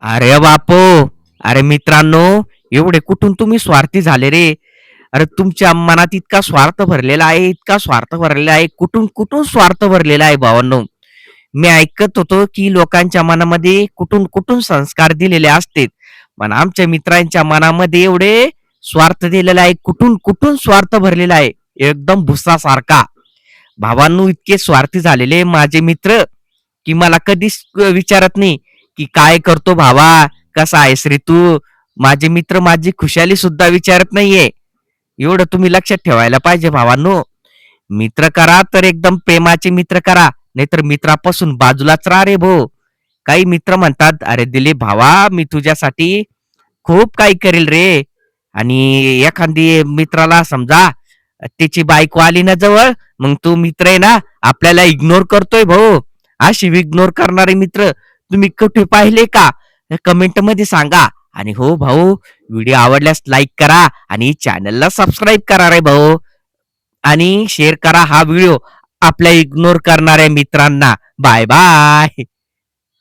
अरे बापो! अरे मित्रांनो, एवढे कुठून तुम्ही स्वार्थी झाले रे? अरे तुमच्या मनात इतका स्वार्थ भरलेला आहे, इतका स्वार्थ भरलेला आहे. कुठून स्वार्थ भरलेला आहे भावांनो. मी ऐकत होतो, की लोकांच्या मनामध्ये कुठून संस्कार दिलेले असतात. पण आमच्या मित्रांच्या मनामध्ये एवढे स्वार्थ दिलेला आहे. कुठून स्वार्थ भरलेला आहे. एकदम भुसासारखा. भावांनो इतके स्वार्थी झालेले माझे मित्र, की मला कधीच विचारत नाही, की "काय करतो भावा? कसा आहेस रे तू?" माझे मित्र माझी खुशाली सुद्धा विचारत नाहीये. एवढं तुम्ही लक्षात ठेवायला पाहिजे भावांनो. मित्र करा तर एकदम प्रेमाचे मित्र करा. नाहीतर मित्रापासून बाजूलाच राहा रे भो. काही मित्र म्हणतात, "अरे दिलीप भावा, मी तुझ्यासाठी खूप काही करेल रे." आणि एखादी मित्राला समजा त्याची बायको आली ना जवळ, मग तो मित्र आहे ना आपल्याला इग्नोर करतोय भाऊ. अशी इग्नोर करणारे मित्र तुम्ही कुठे पाहिले का? कमेंट मध्ये सांगा. आणि हो भाऊ, व्हिडिओ आवडल्यास लाईक करा आणि चॅनलला सबस्क्राईब करा रे भाऊ. आणि शेअर करा हा व्हिडिओ आपल्या इग्नोर करणाऱ्या मित्रांना. Bye bye.